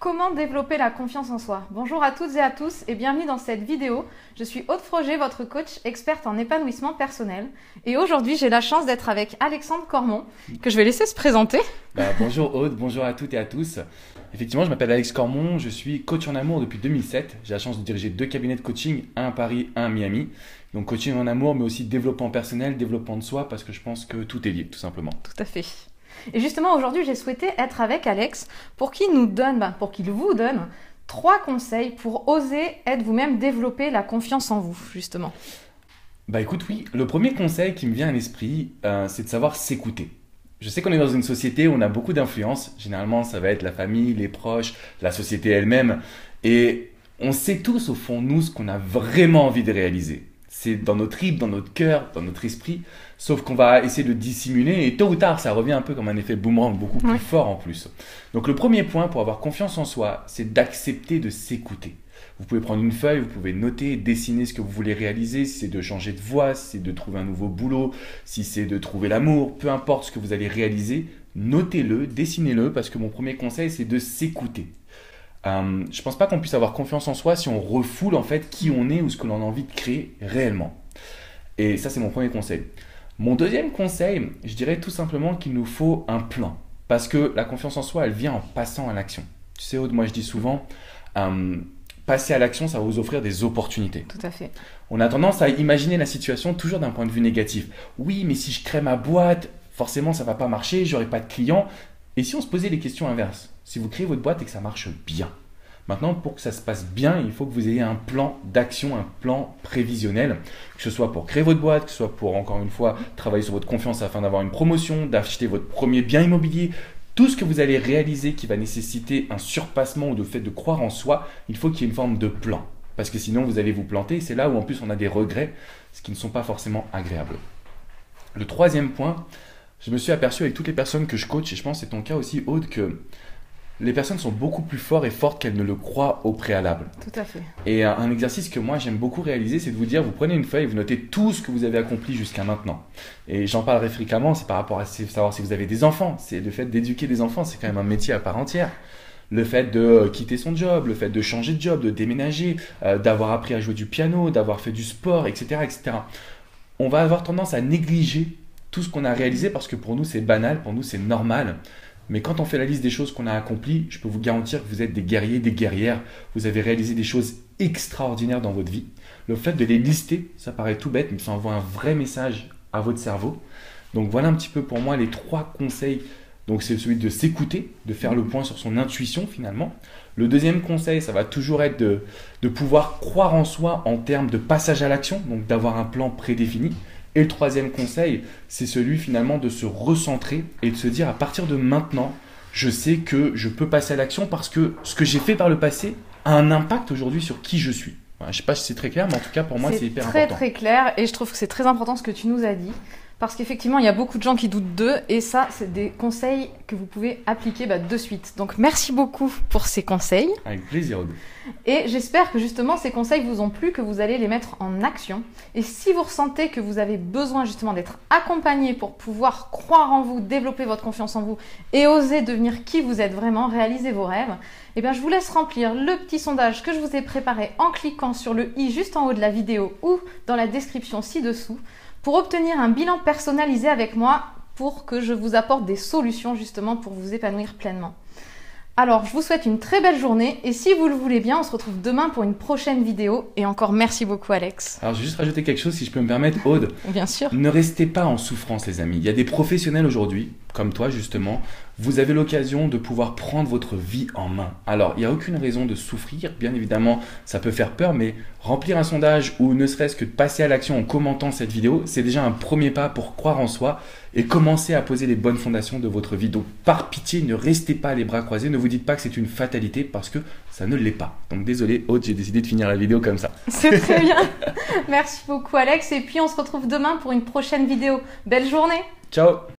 Comment développer la confiance en soi? Bonjour à toutes et à tous et bienvenue dans cette vidéo. Je suis Aude Froger, votre coach experte en épanouissement personnel. Et aujourd'hui, j'ai la chance d'être avec Alexandre Cormon, que je vais laisser se présenter. Bonjour Aude, bonjour à toutes et à tous. Effectivement, je m'appelle Alex Cormon, je suis coach en amour depuis 2007. J'ai la chance de diriger 2 cabinets de coaching, un à Paris, un à Miami. Donc coaching en amour, mais aussi développement personnel, développement de soi, parce que je pense que tout est lié, tout simplement. Tout à fait. Et justement, aujourd'hui, j'ai souhaité être avec Alex pour qu'il vous donne 3 conseils pour oser être vous-même, développer la confiance en vous, justement. Écoute, oui, le premier conseil qui me vient à l'esprit, c'est de savoir s'écouter. Je sais qu'on est dans une société où on a beaucoup d'influence. Généralement, ça va être la famille, les proches, la société elle-même. Et on sait tous au fond de nous ce qu'on a vraiment envie de réaliser. C'est dans notre tripes, dans notre cœur, dans notre esprit. Sauf qu'on va essayer de dissimuler et tôt ou tard, ça revient un peu comme un effet boomerang, beaucoup plus fort en plus. Donc le premier point pour avoir confiance en soi, c'est d'accepter de s'écouter. Vous pouvez prendre une feuille, vous pouvez noter, dessiner ce que vous voulez réaliser, si c'est de changer de voie, si c'est de trouver un nouveau boulot, si c'est de trouver l'amour, peu importe ce que vous allez réaliser, notez-le, dessinez-le, parce que mon premier conseil, c'est de s'écouter. Je ne pense pas qu'on puisse avoir confiance en soi si on refoule en fait qui on est ou ce que l'on a envie de créer réellement. Et ça, c'est mon premier conseil. Mon deuxième conseil, je dirais tout simplement qu'il nous faut un plan. Parce que la confiance en soi, elle vient en passant à l'action. Tu sais, Aude, moi je dis souvent, passer à l'action, ça va vous offrir des opportunités. Tout à fait. On a tendance à imaginer la situation toujours d'un point de vue négatif. Oui, mais si je crée ma boîte, forcément ça ne va pas marcher, j'aurai pas de clients. Et si on se posait les questions inverses? Si vous créez votre boîte et que ça marche bien, maintenant, pour que ça se passe bien, il faut que vous ayez un plan d'action, un plan prévisionnel, que ce soit pour créer votre boîte, que ce soit pour, encore une fois, travailler sur votre confiance afin d'avoir une promotion, d'acheter votre premier bien immobilier. Tout ce que vous allez réaliser qui va nécessiter un surpassement ou le fait de croire en soi, il faut qu'il y ait une forme de plan. Parce que sinon, vous allez vous planter. C'est là où, en plus, on a des regrets, ce qui ne sont pas forcément agréables. Le troisième point, je me suis aperçu avec toutes les personnes que je coach, et je pense que c'est ton cas aussi, Aude, que les personnes sont beaucoup plus fortes et fortes qu'elles ne le croient au préalable. Tout à fait. Et un exercice que moi j'aime beaucoup réaliser, c'est de vous dire, vous prenez une feuille, vous notez tout ce que vous avez accompli jusqu'à maintenant. Et j'en parlerai fréquemment, c'est par rapport à savoir si vous avez des enfants. C'est le fait d'éduquer des enfants, c'est quand même un métier à part entière. Le fait de quitter son job, le fait de changer de job, de déménager, d'avoir appris à jouer du piano, d'avoir fait du sport, etc., etc. On va avoir tendance à négliger tout ce qu'on a réalisé parce que pour nous c'est banal, pour nous c'est normal. Mais quand on fait la liste des choses qu'on a accomplies, je peux vous garantir que vous êtes des guerriers, des guerrières. Vous avez réalisé des choses extraordinaires dans votre vie. Le fait de les lister, ça paraît tout bête, mais ça envoie un vrai message à votre cerveau. Donc voilà un petit peu pour moi les 3 conseils. Donc c'est celui de s'écouter, de faire le point sur son intuition finalement. Le deuxième conseil, ça va toujours être de pouvoir croire en soi en termes de passage à l'action, donc d'avoir un plan prédéfini. Et le troisième conseil, c'est celui finalement de se recentrer et de se dire à partir de maintenant, je sais que je peux passer à l'action parce que ce que j'ai fait par le passé a un impact aujourd'hui sur qui je suis. Voilà, je ne sais pas si c'est très clair, mais en tout cas pour moi c'est hyper important. C'est très clair et je trouve que c'est très important ce que tu nous as dit. Parce qu'effectivement, il y a beaucoup de gens qui doutent d'eux et ça, c'est des conseils que vous pouvez appliquer de suite. Donc, merci beaucoup pour ces conseils. Avec plaisir, Aude. Et j'espère que justement, ces conseils vous ont plu, que vous allez les mettre en action. Et si vous ressentez que vous avez besoin justement d'être accompagné pour pouvoir croire en vous, développer votre confiance en vous et oser devenir qui vous êtes vraiment, réaliser vos rêves, eh bien, je vous laisse remplir le petit sondage que je vous ai préparé en cliquant sur le i juste en haut de la vidéo ou dans la description ci-dessous, pour obtenir un bilan personnalisé avec moi pour que je vous apporte des solutions justement pour vous épanouir pleinement. Alors, je vous souhaite une très belle journée et si vous le voulez bien, on se retrouve demain pour une prochaine vidéo. Et encore merci beaucoup Alex. Alors, je vais juste rajouter quelque chose si je peux me permettre, Aude. Bien sûr. Ne restez pas en souffrance les amis. Il y a des professionnels aujourd'hui, comme toi justement, vous avez l'occasion de pouvoir prendre votre vie en main. Alors, il n'y a aucune raison de souffrir, bien évidemment, ça peut faire peur, mais remplir un sondage ou ne serait-ce que de passer à l'action en commentant cette vidéo, c'est déjà un premier pas pour croire en soi et commencer à poser les bonnes fondations de votre vie. Donc, par pitié, ne restez pas les bras croisés, ne vous dites pas que c'est une fatalité parce que ça ne l'est pas. Donc, désolé, Aude, j'ai décidé de finir la vidéo comme ça. C'est très bien. Merci beaucoup Alex et puis on se retrouve demain pour une prochaine vidéo. Belle journée. Ciao.